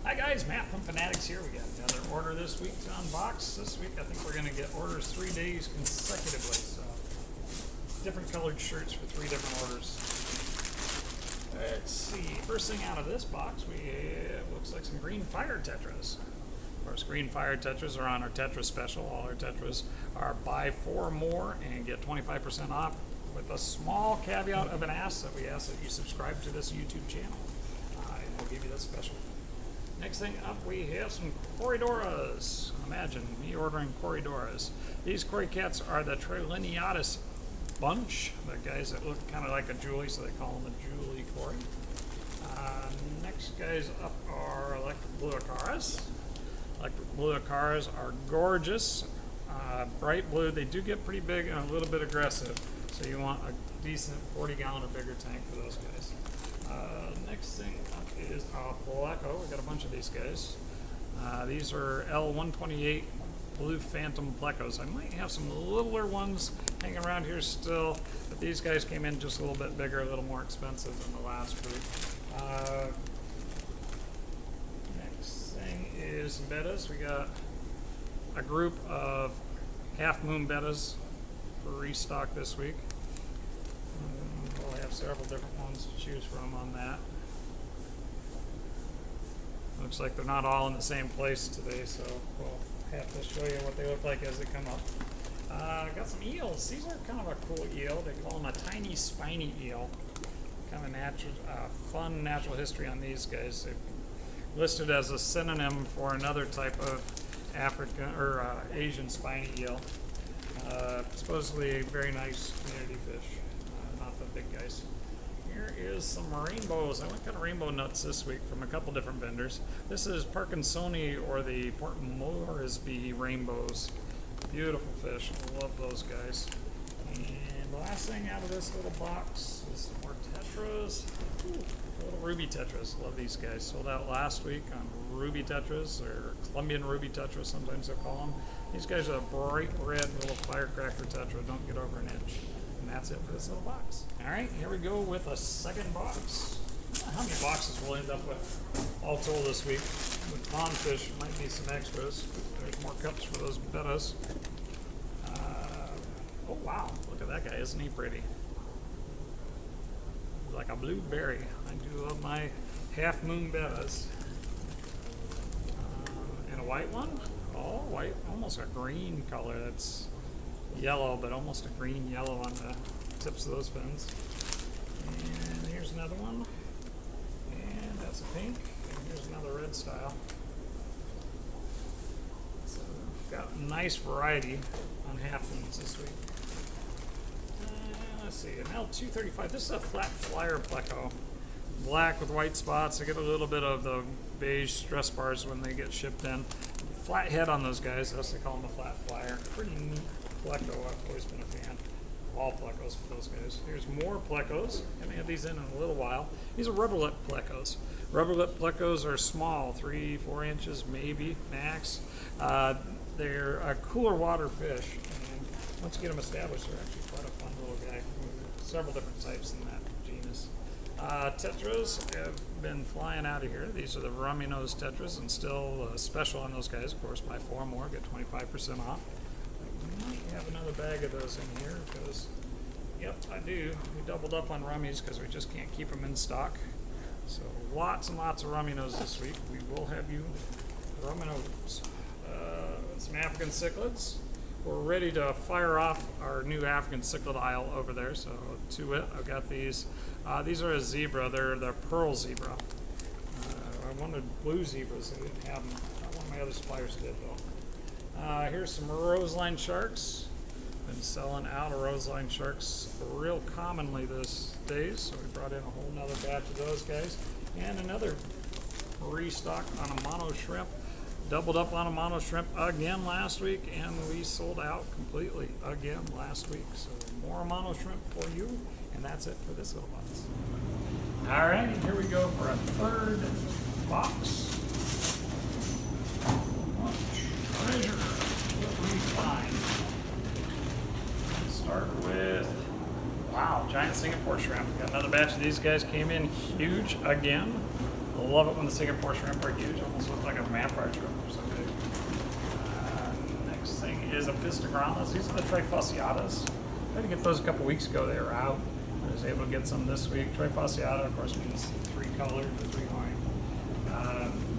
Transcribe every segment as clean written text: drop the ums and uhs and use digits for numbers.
Hi guys, Matt from Finatics here. We got another order this week to unbox. This week I think we're going to get orders 3 days consecutively. So different colored shirts for 3 different orders. Let's see. First thing out of this box, looks like some green fire tetras. Of course, green fire tetras are on our Tetra special. All our tetras are buy 4 or more and get 25% off, with a small caveat of an ask that we ask that you subscribe to this YouTube channel. And we'll give you that special. Next thing up, we have some Corydoras. Imagine me ordering Corydoras. These Quarry Cats are the Trilineatus bunch, the guys that look kind of like a Julie, so they call them the Julie Quarry. Next guys up are Electric Blue Acaras. Electric Blue Acaras are gorgeous, bright blue. They do get pretty big and a little bit aggressive, so you want a decent 40-gallon or bigger tank for those guys. Next thing up is Pleco. We got a bunch of these guys. These are L128 Blue Phantom Plecos. I might have some littler ones hanging around here still, but these guys came in just a little bit bigger, a little more expensive than the last group. Next thing is Bettas. We got a group of half moon Bettas for restock this week. We'll have several different ones to choose from on that. Looks like they're not all in the same place today, so we'll have to show you what they look like as they come up. Got some eels. These are kind of a cool eel. They call them a tiny spiny eel. Kind of natural, fun natural history on these guys. They're listed as a synonym for another type of African or Asian spiny eel. Supposedly a very nice community fish, not the big guys. Here is some rainbows. I went kind of rainbow nuts this week from a couple different vendors. This is Parkinsoni, or the Port Moresby rainbows. Beautiful fish. I love those guys. And the last thing out of this little box is some more tetras. Ooh, little ruby tetras. Love these guys. Sold out last week on ruby tetras, or Colombian ruby tetras, sometimes they call them. These guys are a bright red little firecracker tetra. Don't get over an inch. And that's it for this little box. All right, here we go with a second box. I don't know how many boxes we'll end up with all told this week. With pondfish, might need some extras. There's more cups for those bettas. Oh wow, look at that guy, isn't he pretty? He's like a blueberry. I do love my half moon bettas. And a white one? Oh, white, almost a green color. That's yellow, but almost a green yellow on the tips of those fins. And here's another one. And that's a pink. And here's another red style. So got a nice variety on half moons this week. Let's see, an L235. This is a flat flyer Pleco. Black with white spots. I get a little bit of the beige stress bars when they get shipped in. Flat head on those guys, that's they call them a flat flyer. Pretty neat Pleco. I've always been a fan of all Plecos for those guys. Here's more Plecos. Gonna have these in a little while. These are rubber lip Plecos. Rubber lip Plecos are small, 3-4 inches maybe max. They're a cooler water fish, and once you get them established, they're actually quite a fun little guy. Several different types in that genus. Tetras have been flying out of here. These are the Rummy nose tetras, and still special on those guys. Of course, buy 4 more, get 25% off. I might have another bag of those in here because, yep, I do. We doubled up on Rummies because we just can't keep them in stock. So lots and lots of Rummy nose this week. We will have you Rummy nose. Some African cichlids. We're ready to fire off our new African cichlid aisle over there. So to it, I've got these. These are a zebra. They're the pearl zebra. I wanted blue zebras. They didn't have them. One of my other suppliers did though. Here's some roseline sharks. Been selling out of roseline sharks real commonly these days. So we brought in a whole nother batch of those guys. And another restock on a mono shrimp. Doubled up on a mono shrimp again last week, and we sold out completely again last week. So more mono shrimp for you, and that's it for this little box. All right, here we go for a third box. What treasure will we find? Start with, wow, giant Singapore shrimp. Got another batch of these guys, came in huge again. love it when the Singapore shrimp are huge, almost look like a vampire shrimp or so big. Next thing is Apistogrammas. These are the Trifasciatas. Tried to get those a couple weeks ago. They were out. I was able to get some this week. Trifasciata, of course, means 3 colored or 3 line.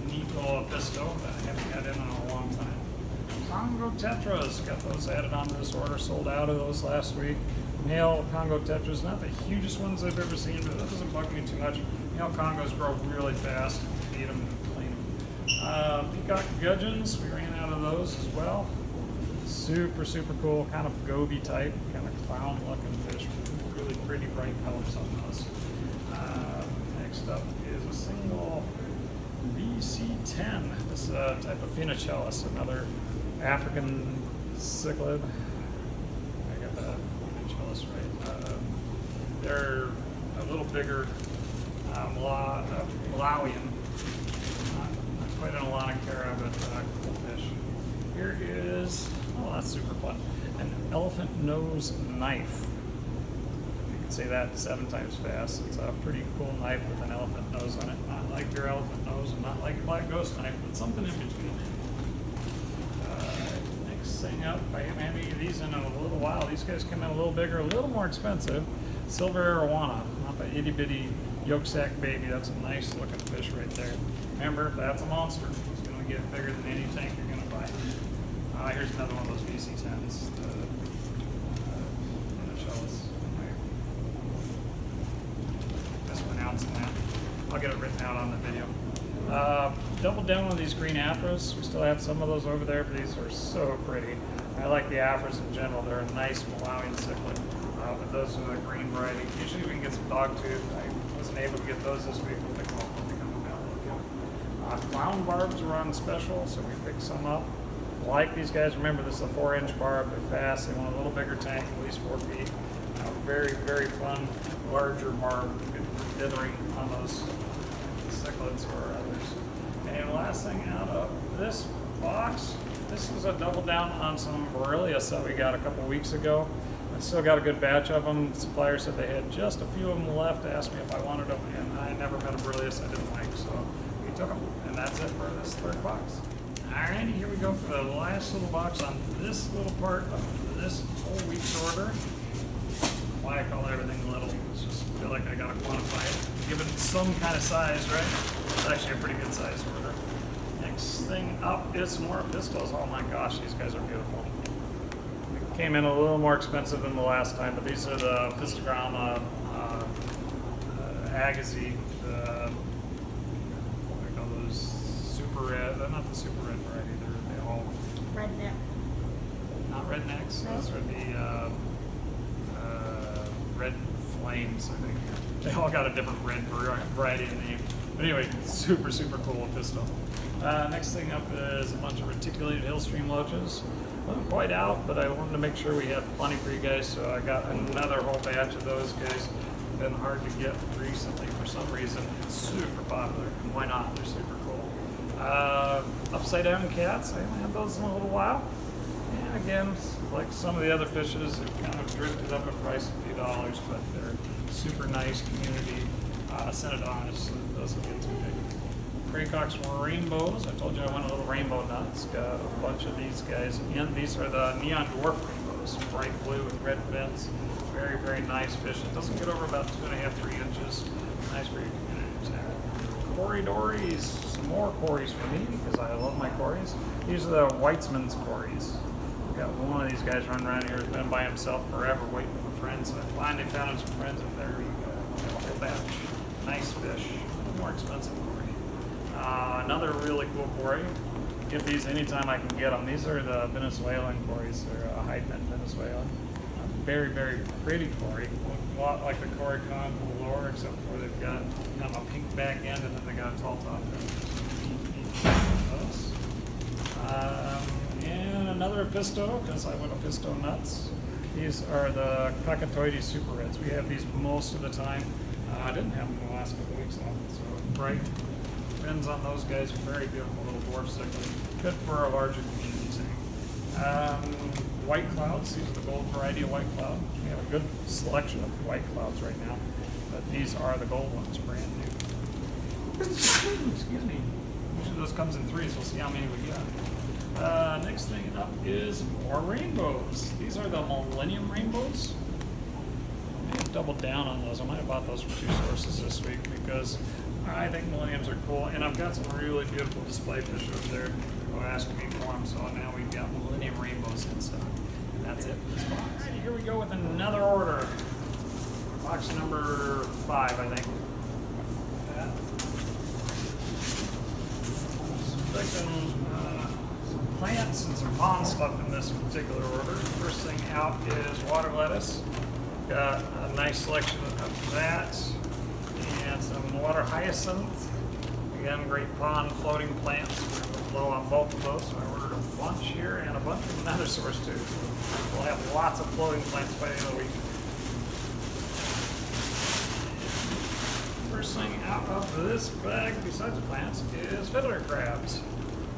Nico Apisto, that I haven't had in a long time. Congo Tetras, got those added onto this order, sold out of those last week. Male Congo Tetras, not the hugest ones I've ever seen, but that doesn't bug me too much. Male Congos grow really fast. Feed them and clean them. Peacock Gudgeons, we ran out of those as well. Super, super cool, kind of goby type, kind of clown looking fish. Really pretty bright colors on those. Next up is a single BC10. This is a type of Finatics, another African cichlid. I got that Finatics right. They're a little bigger Malawian. Not quite an Alanicara, but cool fish. Here is, oh, that's super fun, an elephant nose knife. You can say that 7 times fast. It's a pretty cool knife with an elephant nose on it. Not like your elephant nose and not like a black ghost knife, but something in between. Next thing up, I haven't had any of these in a little while. These guys come in a little bigger, a little more expensive. Silver Arowana, not the itty bitty yolk sac baby. That's a nice looking fish right there. Remember, that's a monster. It's going to get bigger than any tank you're going to buy. Here's another one of those BC10s. Mispronouncing that. I'll get it written out on the video. Double down on these green afros. We still have some of those over there, but these are so pretty. I like the afros in general. They're a nice Malawian cichlid. But those are the green variety. Usually we can get some dogtooth. I wasn't able to get those this week, but they will become available. Clown barbs were on special, so we picked some up. Like these guys, remember this is a 4-inch barb. They're fast. They want a little bigger tank, at least 4 feet. Very, very fun, larger barb. Good for dithering on those cichlids or others. And last thing out of this box, this is a double down on some Borrelias that we got a couple weeks ago. I still got a good batch of them. The supplier said they had just a few of them left. Asked me if I wanted them, and I never met a Borrelias I didn't like, so we took them. And that's it for this 3rd box. Alrighty, here we go for the last little box on this little part of this whole week's order. Why I call everything little, it's just feel like I gotta quantify it. Give it some kind of size, right? It's actually a pretty good size order. Next thing up is some more pistols. Oh my gosh, these guys are beautiful. They came in a little more expensive than the last time, but these are the Apistogramma Agassiz. What do I call those? Super red. They're not the super red variety. They're all Redneck. not rednecks. No. Those are the red flames, I think. They all got a different red variety in name. But anyway, super, super cool pistol. Next thing up is a bunch of reticulated hillstream loaches. Wasn't quite out, but I wanted to make sure we had plenty for you guys, so I got another whole batch of those guys. Been hard to get recently for some reason. It's super popular, and why not? They're super cool. Upside down cats, I haven't had those in a little while. And again, like some of the other fishes, they've kind of drifted up in price a few dollars, but they're super nice community Synodonts, so it doesn't get too big. Quarry Rainbows, I told you I went a little rainbow nuts. Got a bunch of these guys in. These are the neon dwarf rainbows, bright blue with red fins. Very, very nice fish. It doesn't get over about 2.5, 3 inches. Nice for your community. Corydoras, some more quarries for me because I love my quarries. These are the Weizmann's quarries. Got one of these guys running around here who's been by himself forever waiting for friends. I finally found him some friends, and there you go. A whole batch. Nice fish. A little more expensive quarry. Another really cool quarry. Get these anytime I can get them. These are the Venezuelan quarries. They're a Heidman Venezuela. Very, very pretty quarry. A lot like the Quarry Cats, except for they've got kind of a pink back end and then they got a tall top. And another Apisto, because I went Apisto nuts. These are the Cockatootie Super Reds. We have these most of the time. I didn't have them the last couple weeks though. So bright fins on those guys. Very beautiful little dwarf cichlid. Good for a larger community thing. White clouds. These are the gold variety of white cloud. We have a good selection of white clouds right now, but these are the gold ones, brand new. Excuse me. Usually those comes in threes. We'll see how many we got. Next thing up is more rainbows. These are the Millennium Rainbows. I may have doubled down on those. I might have bought those from two sources this week because I think Millenniums are cool. And I've got some really beautiful display fish over there who are asking me for them. So now we've got Millennium Rainbows in stock. And that's it for this box. Alright, here we go with another order. Box number 5, I think. Expecting some plants and some pond stuff in this particular order. First thing out is water lettuce. Got a nice selection of that. And some water hyacinth. Again, great pond floating plants. We're low on both of those, so I ordered a bunch here and a bunch from another source too. We'll have lots of floating plants by the end of the week. First thing out of this bag, besides the plants, is Fiddler Crabs.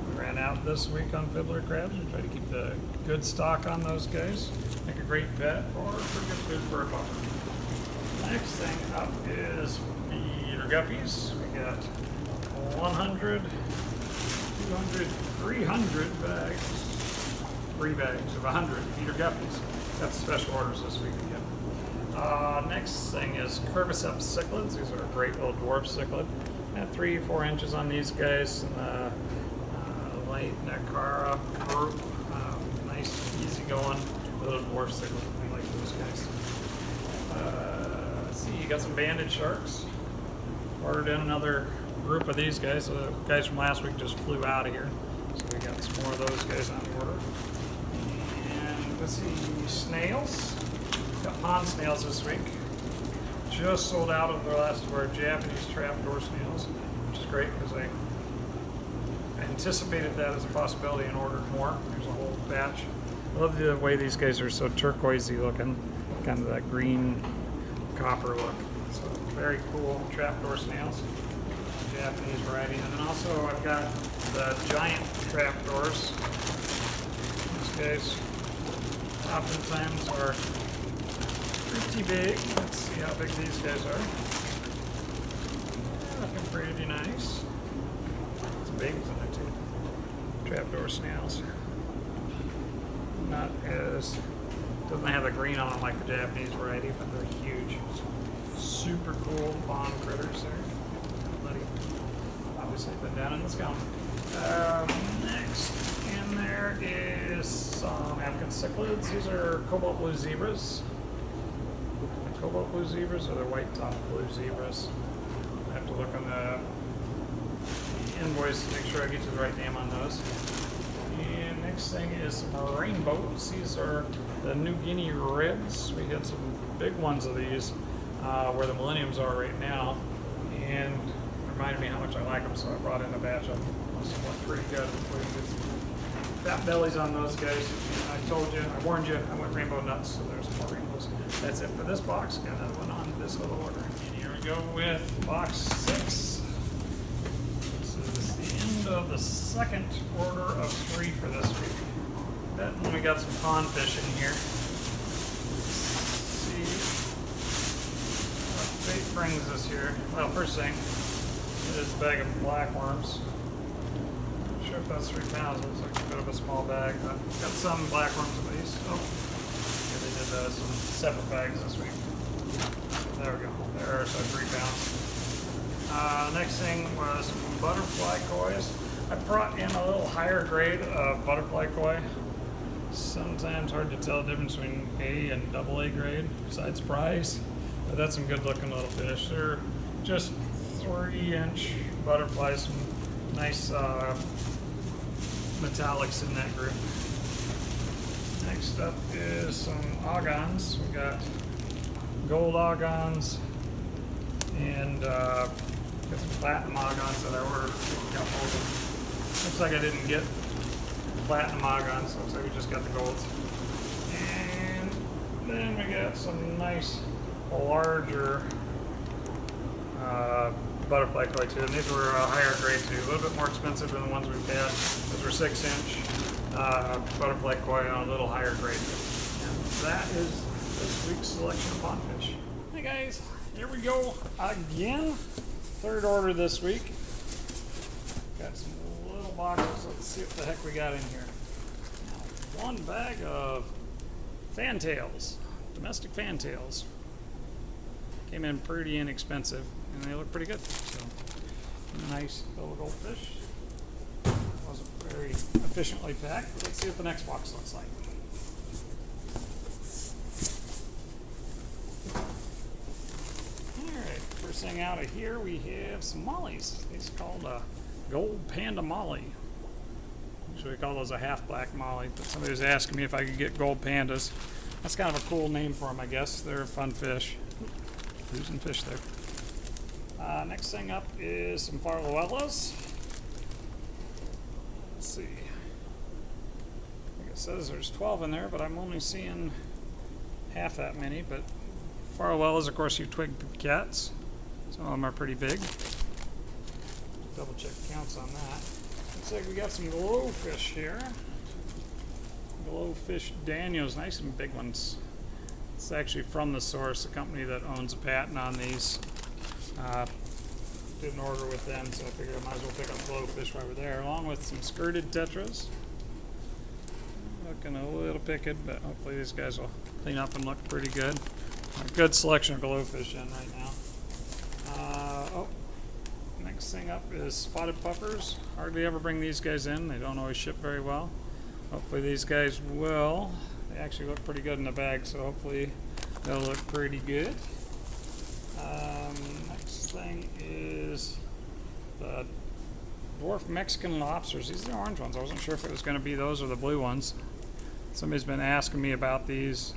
We ran out this week on Fiddler Crabs. We try to keep the good stock on those guys. Make a great bet or for good food for a buffer. Next thing up is feeder guppies. We got 100, 200, 300 bags. 3 bags of 100 feeder guppies. That's special orders this week again. Next thing is Curvice Up Cichlids. These are a great little dwarf cichlid. At 3-4 inches on these guys. Light Nicara group. Nice, easy going little dwarf cichlid. I like those guys. Let's see, you got some banded sharks. Ordered in another group of these guys. The guys from last week just flew out of here. So we got some more of those guys on order. And let's see, snails. Got pond snails this week. Just sold out of the last of our Japanese trapdoor snails, which is great because I anticipated that as a possibility and ordered more. There's a whole batch. I love the way these guys are so turquoisey looking, kind of that green copper look. So very cool trapdoor snails, Japanese variety. And then also I've got the giant trapdoors. These guys oftentimes are pretty big. Let's see how big these guys are. Yeah, looking pretty nice. Some babies in there too. Trapdoor snails. Not as, doesn't have the green on them like the Japanese variety, but they're huge. Super cool pond critters there. Bloody, obviously been down in the scum. Next in there is some African cichlids. These are cobalt blue zebras. Cobalt blue zebras or the white top blue zebras. I have to look on the invoice to make sure I get you the right name on those. And next thing is some rainbows. These are the New Guinea reds. We had some big ones of these where the Millenniums are right now. And it reminded me how much I like them, so I brought in a batch of them. Must have went pretty good. Fat bellies on those guys. I told you, I warned you, I went rainbow nuts, so there's more rainbows. That's it for this box. Got another one on this little order. And here we go with box 6. This is the end of the second order of 3 for this week. Then we got some pond fish in here. Let's see what fate brings us here. Well, first thing is a bag of blackworms. Not sure if that's 3 pounds. It looks like a bit of a small bag, but got some blackworms at least. Oh. They did some separate bags this week. There we go. There are so 3 pounds. Next thing was butterfly kois. I brought in a little higher grade of butterfly koi. Sometimes hard to tell the difference between A and AA grade besides price. But that's some good looking little fish. They're just 3-inch butterflies. Some nice metallics in that group. Next up is some ogons. We got gold ogons and got some platinum ogons that I ordered. Looks like I didn't get platinum ogons. Looks like we just got the golds. And then we got some nice larger butterfly koi too. And these were a higher grade too. A little bit more expensive than the ones we've had. Those were 6-inch. Butterfly koi on a little higher grade. And that is this week's selection of pond fish. Hey guys, here we go again. third order this week. Got some little boxes. Let's see what the heck we got in here. Now, one bag of fantails, domestic fantails. Came in pretty inexpensive, and they look pretty good. So, nice little goldfish. Wasn't very efficiently packed, but let's see what the next box looks like. Alright, first thing out of here we have some mollies. These are called a gold panda molly. Usually we call those a half black molly, but somebody was asking me if I could get gold pandas. That's kind of a cool name for them, I guess. They're a fun fish. Losing fish there. Next thing up is some Farlowellas. Let's see. I think it says there's 12 in there, but I'm only seeing half that many. But Farlowellas, of course, you twig cats. Some of them are pretty big. Double check counts on that. Looks like we got some glowfish here. Glowfish Daniels, nice and big ones. It's actually from the source, the company that owns a patent on these. Did an order with them, so I figured I might as well pick up glowfish while we're there, along with some skirted tetras. Looking a little picked, but hopefully these guys will clean up and look pretty good. A good selection of glowfish in right now. Next thing up is spotted puffers. Hardly ever bring these guys in. They don't always ship very well. Hopefully these guys will. They actually look pretty good in the bag, so hopefully they'll look pretty good. Next thing is the dwarf Mexican lobsters. These are the orange ones. I wasn't sure if it was going to be those or the blue ones. Somebody's been asking me about these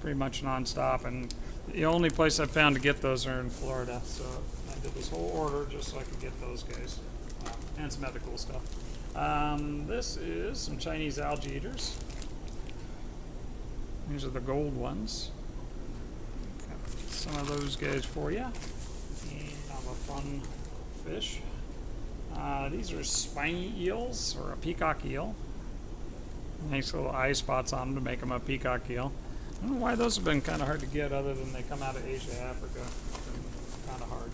pretty much nonstop, and the only place I've found to get those are in Florida. So I did this whole order just so I could get those guys, and some other cool stuff. This is some Chinese algae eaters. These are the gold ones. Got some of those guys for you. And have a fun fish. These are spiny eels, or a peacock eel. Nice little eye spots on them to make them a peacock eel. I don't know why those have been kind of hard to get, other than they come out of Asia, Africa. Kind of hard.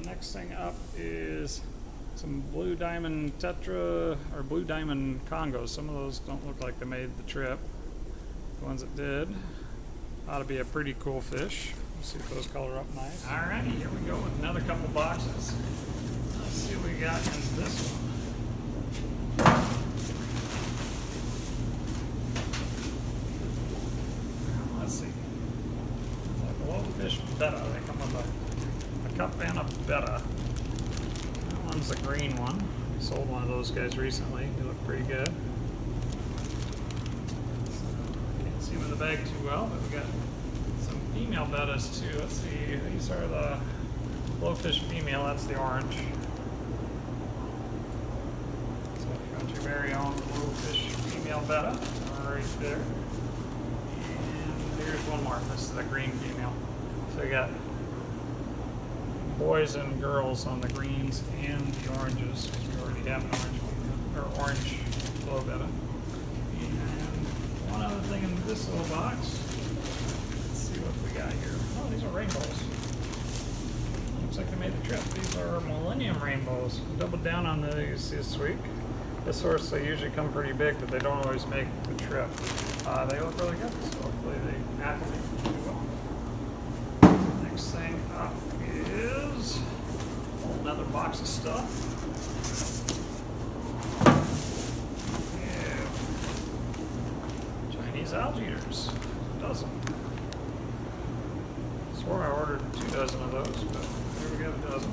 Next thing up is some blue diamond tetra, or blue diamond Congos. Some of those don't look like they made the trip. The ones that did. Ought to be a pretty cool fish. Let's see if those color up nice. Alrighty, here we go with another couple boxes. Let's see what we got in this one. Let's see. It's like a blowfish betta. They come with a cup and a betta. That one's the green one. We sold one of those guys recently. They look pretty good. See with the bag too well, but we got some female bettas too. Let's see, these are the blowfish female, that's the orange. So you got your very own blowfish female betta right there. And here's one more, this is the green female. So we got boys and girls on the greens and the oranges, because we already have an orange female, or orange blow betta. One other thing in this little box. Let's see what we got here. Oh, these are rainbows. Looks like they made the trip. These are Millennium Rainbows. Doubled down on these this week. This source, they usually come pretty big, but they don't always make the trip. They look really good, so hopefully they acclimate pretty well. Next thing up is another box of stuff. Algaeers, a dozen. Swore I ordered 2 dozen of those, but here we got a dozen.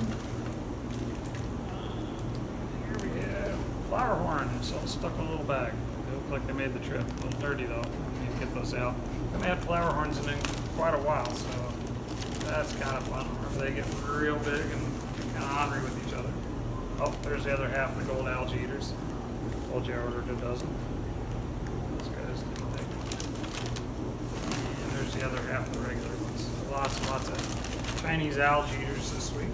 Here we have flower horns, all stuck in a little bag. They look like they made the trip. A little dirty though. I need to get those out. I haven't had flower horns in quite a while, so that's kind of fun. Or they get real big and kind of ornery with each other. Oh, there's the other half of the gold algae eaters. Told you I ordered a dozen. The other half of the regular ones. Lots and lots of Chinese algae eaters this week.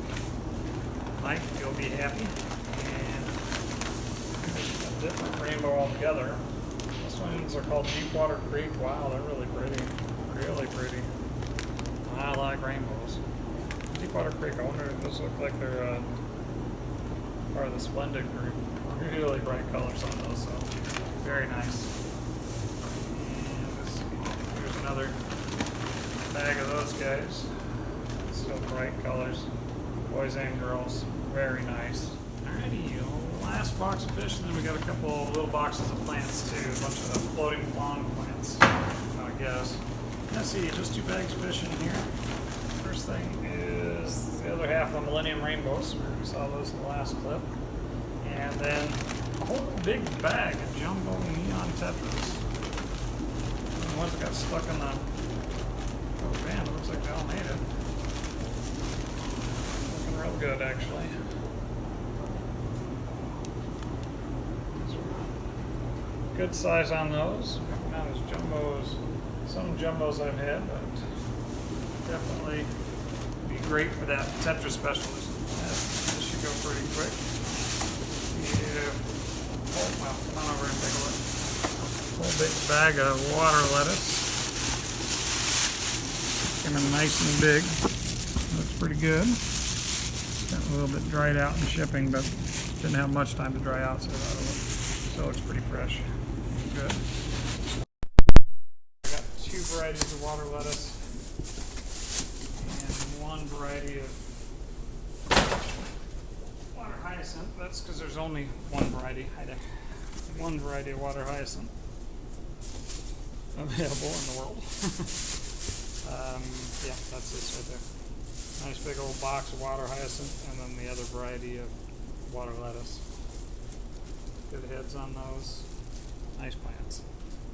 Mike, you'll be happy. And a different rainbow altogether. This ones are called Deepwater Creek. Wow, they're really pretty. Really pretty. I like rainbows. Freshwater Creek. I wonder if those look like they're part of the Splendid group. Really bright colors on those, so very nice. And here's another bag of those guys. Still bright colors. Boys and girls. Very nice. Alrighty, last box of fish, and then we got a couple little boxes of plants too. A bunch of floating pond plants, I guess. Let's see, just 2 bags of fish in here. First thing is the other half of the Millennium Rainbows. We saw those in the last clip. And then a whole big bag of jumbo neon tetras. The ones that got stuck in the van, it looks like they all made it. Looking real good, actually. Good size on those. Not as jumbo as some jumbos I've had, but definitely be great for that tetra specialist. This should go pretty quick. Yeah. Oh, well, come on over and take a look. Whole big bag of water lettuce. Came in nice and big. Looks pretty good. Got a little bit dried out in shipping, but didn't have much time to dry out, so it looks pretty fresh. Good. I got 2 varieties of water lettuce and 1 variety of water hyacinth. That's because there's only 1 variety. One variety of water hyacinth available in the world. Yeah, that's this right there. Nice big old box of water hyacinth, and then the other variety of water lettuce. Good heads on those. Nice plants.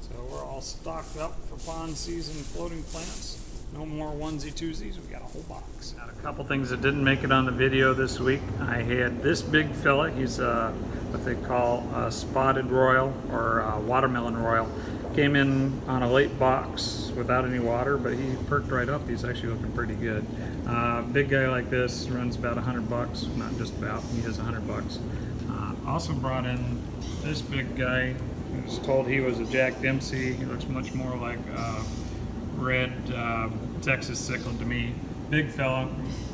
So we're all stocked up for pond season floating plants. No more onesie twosies. We got a whole box. Got a couple things that didn't make it on the video this week. I had this big fella. He's what they call a spotted royal or a watermelon royal. Came in on a late box without any water, but he perked right up. He's actually looking pretty good. Big guy like this runs about $100. Not just about. He is $100. Also brought in this big guy. I was told he was a Jack Dempsey. He looks much more like red Texas cichlid to me. Big fella.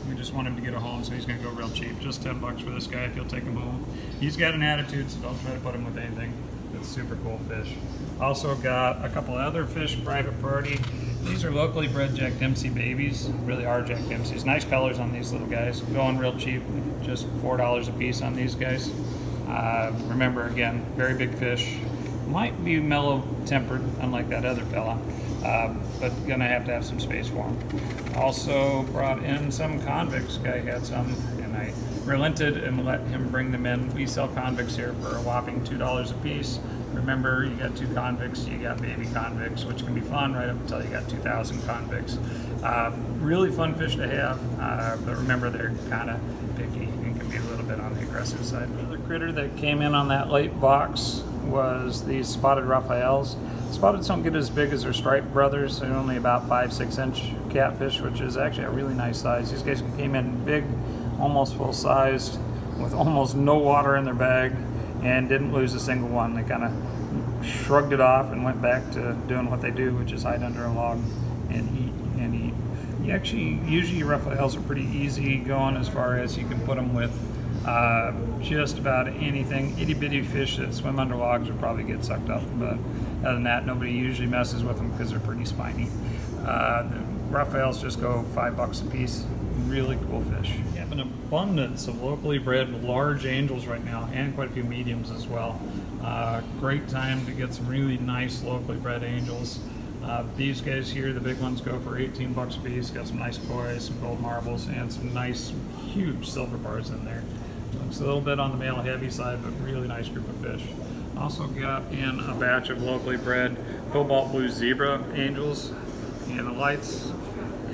We just want him to get a home, so he's going to go real cheap. Just $10 for this guy if you'll take him home. He's got an attitude, so don't try to put him with anything. It's super cool fish. Also got a couple other fish, private party. These are locally bred Jack Dempsey babies. Really are Jack Dempseys. Nice colors on these little guys. Going real cheap. Just $4 a piece on these guys. Remember, again, very big fish. Might be mellow tempered, unlike that other fella, but gonna have to have some space for him. Also brought in some convicts. Guy had some, and I relented and let him bring them in. We sell convicts here for a whopping $2 a piece. Remember, you got 2 convicts, you got baby convicts, which can be fun right up until you got 2,000 convicts. Really fun fish to have, but remember they're kind of picky and can be a little bit on the aggressive side. Another critter that came in on that late box was these spotted Raphaels. Spotted don't get as big as their striped brothers. They're only about 5-6 inch catfish, which is actually a really nice size. These guys came in big, almost full sized, with almost no water in their bag, and didn't lose a single one. They kind of shrugged it off and went back to doing what they do, which is hide under a log and eat and eat. You actually, usually Raphaels are pretty easy going as far as you can put them with just about anything. Itty bitty fish that swim under logs will probably get sucked up, but other than that, nobody usually messes with them because they're pretty spiny. The Raphaels just go $5 a piece. Really cool fish. We have an abundance of locally bred large angels right now, and quite a few mediums as well. Great time to get some really nice locally bred angels. These guys here, the big ones, go for $18 a piece. Got some nice koi, some gold marbles, and some nice huge silver bars in there. Looks a little bit on the male heavy side, but really nice group of fish. Also got in a batch of locally bred cobalt blue zebra angels, and the lights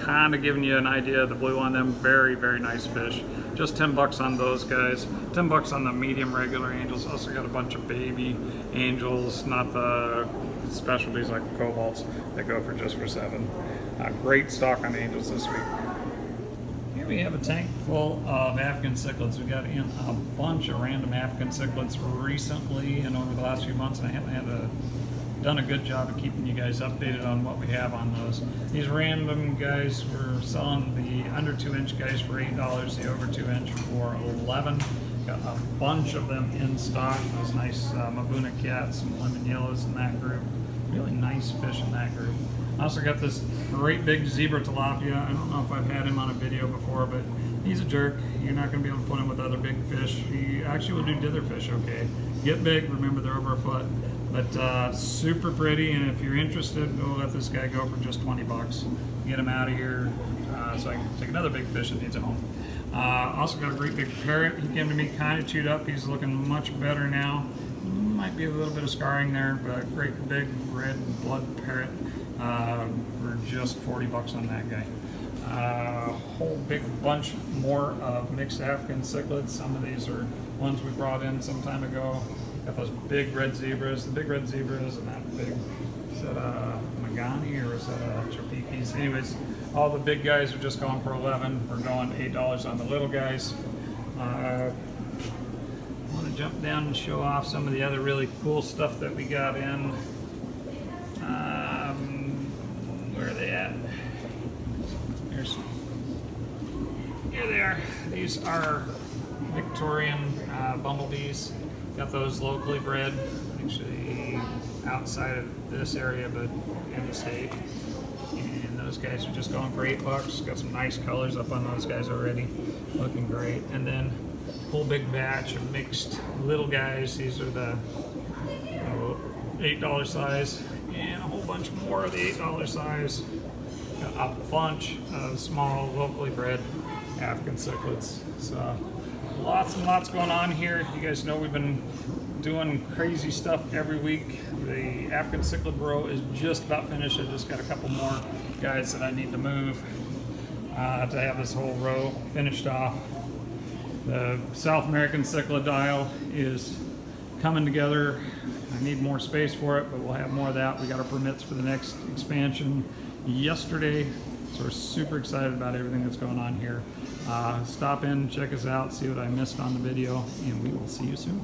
kind of giving you an idea of the blue on them. Very, very nice fish. Just $10 on those guys. $10 on the medium regular angels. Also got a bunch of baby angels, not the specialties like the cobalts that go for just for $7. Great stock on angels this week. Here we have a tank full of African cichlids. We got in a bunch of random African cichlids recently and over the last few months, and I haven't had a done a good job of keeping you guys updated on what we have on those. These random guys, we're selling the under 2-inch guys for $8, the over 2-inch for $11. Got a bunch of them in stock. Those nice Mabuna cats, some lemon yellows in that group. Really nice fish in that group. I also got this great big zebra tilapia. I don't know if I've had him on a video before, but he's a jerk. You're not going to be able to put him with other big fish. He actually will do ditherfish okay. Get big, remember they're over a foot. But super pretty, and if you're interested, we'll let this guy go for just 20 bucks. Get him out of here so I can take another big fish that needs a home. Also got a great big parrot. He came to me kind of chewed up. He's looking much better now. Might be a little bit of scarring there, but great big red blood parrot for just 40 bucks on that guy. Whole big bunch more of mixed African cichlids. Some of these are ones we brought in some time ago. Got those big red zebras, the big red zebras, and that big, is that a Magani or is that a Trapikis? Anyways, all the big guys are just going for 11. We're going $8 on the little guys. I want to jump down and show off some of the other really cool stuff that we got in. Where are they at? Here they are. These are Victorian Bumblebees. Got those locally bred, actually outside of this area, but in the state. And those guys are just going for $8. Got some nice colors up on those guys already. Looking great. And then a whole big batch of mixed little guys. These are the $8 size. And a whole bunch more of the $8 size. Got a bunch of small, locally bred African cichlids. So lots and lots going on here. You guys know we've been doing crazy stuff every week. The African cichlid row is just about finished. I just got a couple more guys that I need to move to have this whole row finished off. The South American cichlid aisle is coming together. I need more space for it, but we'll have more of that. We got our permits for the next expansion yesterday, so we're super excited about everything that's going on here. Stop in, check us out, see what I missed on the video, and we will see you soon.